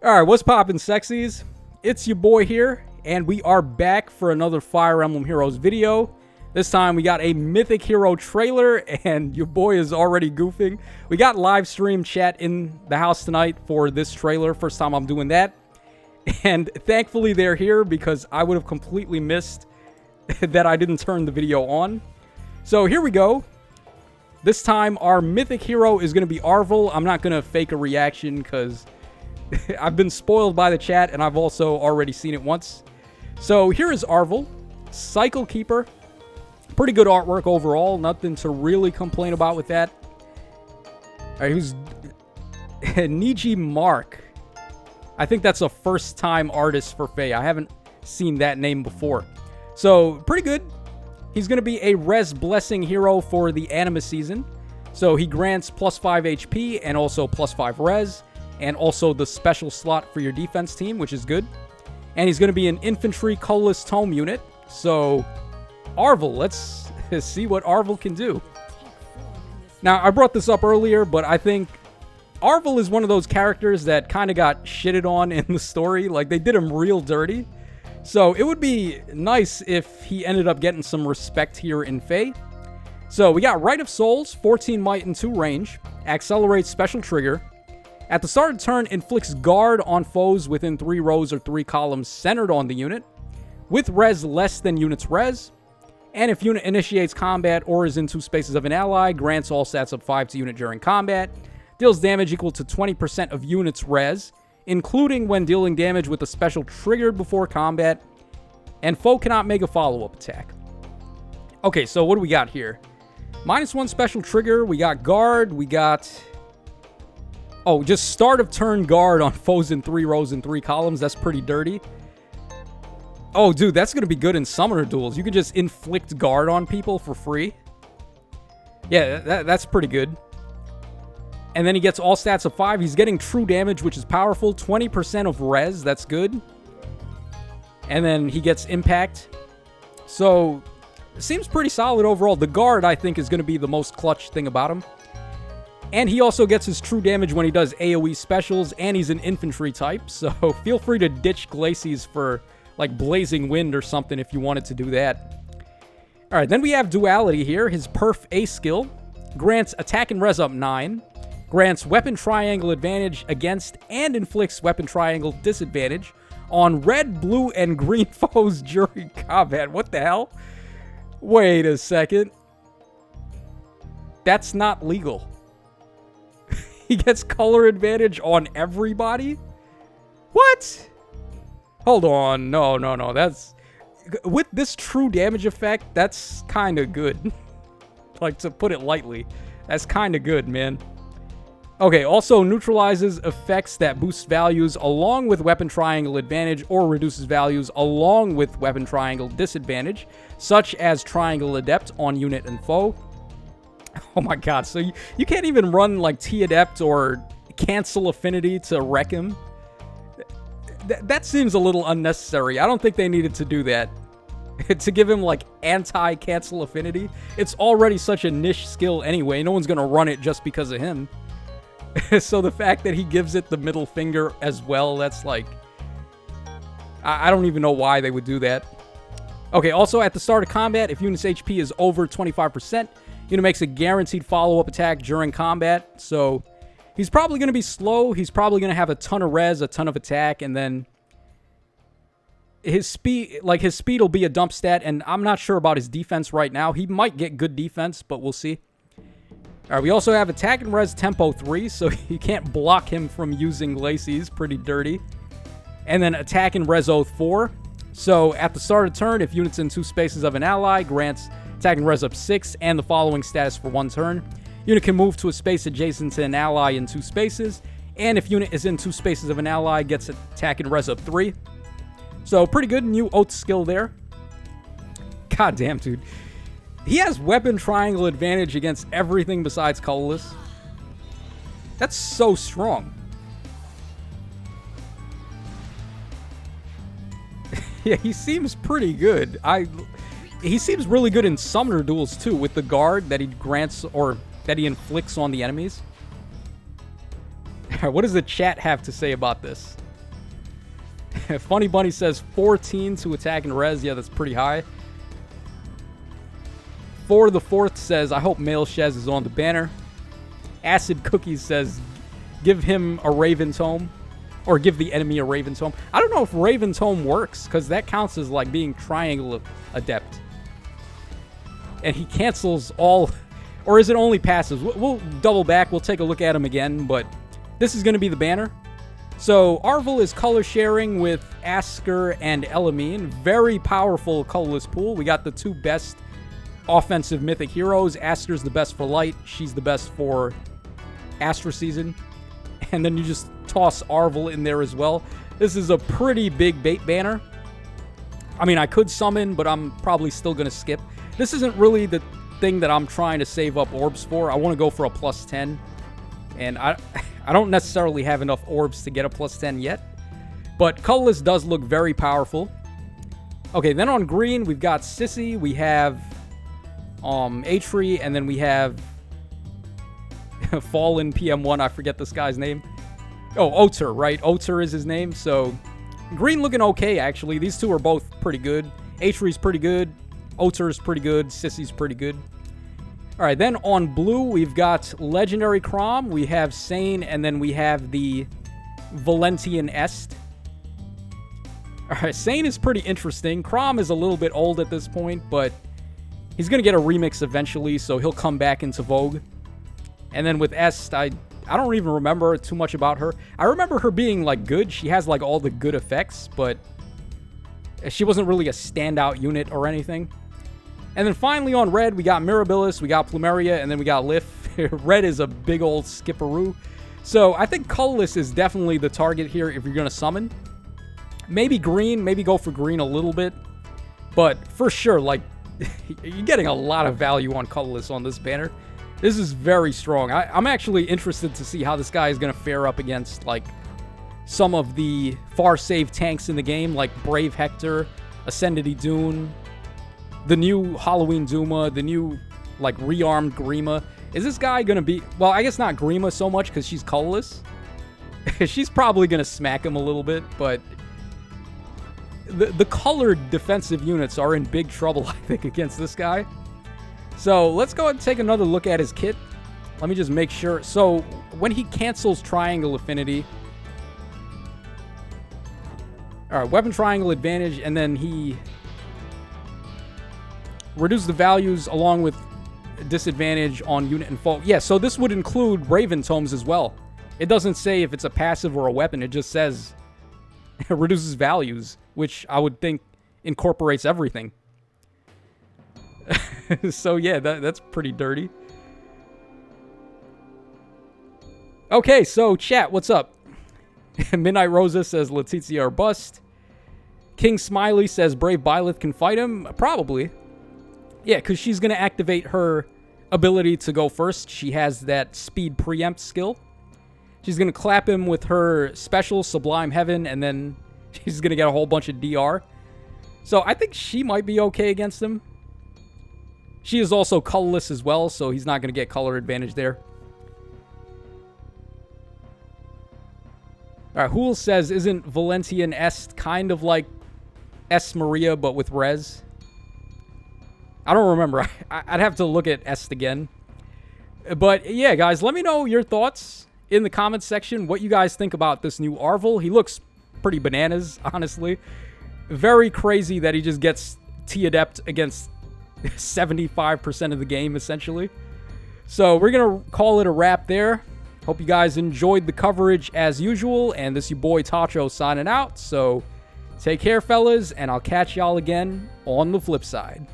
Alright, what's poppin', sexies? It's your boy here, and we are back for another Fire Emblem Heroes video. This time we got a Mythic Hero trailer, and your boy is already goofing. We got live stream chat in the house tonight for this trailer. First time I'm doing that. And thankfully they're here because I would have completely missed that I didn't turn the video on. So here we go. This time our Mythic Hero is going to be Arval. I'm not going to fake a reaction because I've been spoiled by the chat, and I've also already seen it once. So here is Arval, Cycle Keeper. Pretty good artwork overall. Nothing to really complain about with that. Alright, who's Niji Mark? I think that's a first-time artist for Faye. I haven't seen that name before. So, pretty good. He's going to be a Res Blessing hero for the anime season. So, he grants plus 5 HP and also plus 5 Res. And also the special slot for your defense team, which is good. And he's going to be an infantry colorless tome unit. So, Arval, let's see what Arval can do. Now, I brought this up earlier, but I think Arval is one of those characters that kind of got shitted on in the story. Like, they did him real dirty. So, it would be nice if he ended up getting some respect here in Fae. So, we got Rite of Souls, 14 might and 2 range. Accelerates special trigger. At the start of turn, inflicts guard on foes within 3 rows or 3 columns centered on the unit, with res less than unit's res. And if unit initiates combat or is in 2 spaces of an ally, grants all stats up 5 to unit during combat. Deals damage equal to 20% of unit's res, including when dealing damage with a special triggered before combat. And foe cannot make a follow-up attack. Okay, so what do we got here? -1 special trigger, we got guard, we got... Oh, just start of turn guard on foes in 3 rows and 3 columns. That's pretty dirty. Oh, dude, that's going to be good in summoner duels. You can just inflict guard on people for free. Yeah, that's pretty good. And then he gets all stats of 5. He's getting true damage, which is powerful. 20% of res. That's good. And then he gets impact. So, it seems pretty solid overall. The guard, I think, is going to be the most clutch thing about him. And he also gets his true damage when he does AoE specials, and he's an infantry type, so feel free to ditch Glacies for, like, Blazing Wind or something if you wanted to do that. Alright, then we have Duality here. His Perf A skill grants attack and res up 9, grants weapon triangle advantage against and inflicts weapon triangle disadvantage on red, blue, and green foes during combat. What the hell? Wait a second. That's not legal. He gets color advantage on everybody? What? Hold on. No. That's... With this true damage effect, that's kind of good. Like, to put it lightly. That's kind of good, man. Okay, also neutralizes effects that boost values along with weapon triangle advantage or reduces values along with weapon triangle disadvantage, such as triangle adept on unit and foe. Oh my god, so you can't even run like T-Adept or Cancel Affinity to wreck him? That seems a little unnecessary. I don't think they needed to do that. To give him like anti-Cancel Affinity. It's already such a niche skill anyway. No one's gonna run it just because of him. So the fact that he gives it the middle finger as well, that's like... I don't even know why they would do that. Okay, also at the start of combat, if unit's HP is over 25%, unit makes a guaranteed follow-up attack during combat, so he's probably going to be slow. He's probably going to have a ton of res, a ton of attack, and then his speed will be a dump stat, and I'm not sure about his defense right now. He might get good defense, but we'll see. All right, we also have attack and res tempo 3, so you can't block him from using Glacies. Pretty dirty. And then attack and res oath 4. So at the start of turn, if unit's in 2 spaces of an ally, grants attack and res up 6, and the following status for 1 turn. Unit can move to a space adjacent to an ally in 2 spaces, and if unit is in 2 spaces of an ally, gets attack and res up 3. So, pretty good new oath skill there. God damn, dude. He has weapon triangle advantage against everything besides colorless. That's so strong. Yeah, he seems pretty good. He seems really good in summoner duels, too, with the guard that he grants, or that he inflicts on the enemies. What does the chat have to say about this? Funny Bunny says 14 to attack and res. Yeah, that's pretty high. For the fourth says, I hope Male Shez is on the banner. Acid Cookies says, give him a Raven's Home. Or give the enemy a Raven's Home. I don't know if Raven's Home works, because that counts as like being Triangle Adept. And he cancels all... Or is it only passives? We'll double back. We'll take a look at him again, but this is going to be the banner. So, Arval is color sharing with Asker and Elamine. Very powerful colorless pool. We got the two best offensive mythic heroes. Asker's the best for light. She's the best for Astra Season. And then you just toss Arval in there as well. This is a pretty big bait banner. I mean, I could summon, but I'm probably still going to skip. This isn't really the thing that I'm trying to save up orbs for. I want to go for a plus 10. And I don't necessarily have enough orbs to get a plus 10 yet. But colorless does look very powerful. Okay, then on green, we've got Sissy. We have Atri, and then we have Fallen PM1. I forget this guy's name. Oh, Oter, right? Oter is his name. So, green looking okay, actually. These two are both pretty good. Atri's pretty good. Oter's pretty good. Sissy's pretty good. All right, then on blue, we've got Legendary Crom. We have Sane, and then we have the Valentian Est. All right, Sane is pretty interesting. Crom is a little bit old at this point, but he's going to get a remix eventually, so he'll come back into vogue. And then with Est, I don't even remember too much about her. I remember her being, like, good. She has, like, all the good effects, but she wasn't really a standout unit or anything. And then finally on red, we got Mirabilis, we got Plumeria, and then we got Lif. Red is a big old skipperoo. So I think colorless is definitely the target here if you're going to summon. Maybe green, maybe go for green a little bit. But for sure, like, you're getting a lot of value on colorless on this banner. This is very strong. I'm actually interested to see how this guy is going to fare up against, like, some of the far-save tanks in the game, like Brave Hector, Ascendity Dune, the new Halloween Duma, the new, like, rearmed Grima. Is this guy going to be... Well, I guess not Grima so much because she's colorless. She's probably going to smack him a little bit, but... The colored defensive units are in big trouble, I think, against this guy. So, let's go ahead and take another look at his kit. Let me just make sure. So, when he cancels Triangle Affinity... Alright, Weapon Triangle Advantage, and then he... reduce the values along with disadvantage on unit and foe. Yeah, so this would include Raven's Homes as well. It doesn't say if it's a passive or a weapon. It just says it reduces values, which I would think incorporates everything. So yeah, that's pretty dirty. Okay, so chat, what's up? Midnight Rosa says Letizia or bust. King Smiley says Brave Byleth can fight him. Probably. Yeah, because she's going to activate her ability to go first. She has that speed preempt skill. She's going to clap him with her special Sublime Heaven, and then she's going to get a whole bunch of DR. So I think she might be okay against him. She is also colorless as well, so he's not going to get color advantage there. Alright, Hool says, isn't Valentian Est kind of like S Maria, but with res? I don't remember. I'd have to look at Est again. But yeah, guys, let me know your thoughts in the comments section. What you guys think about this new Arval. He looks pretty bananas, honestly. Very crazy that he just gets T-Adept against 75% of the game, essentially. So we're going to call it a wrap there. Hope you guys enjoyed the coverage as usual. And this your boy Tacho signing out. So take care, fellas, and I'll catch y'all again on the flip side.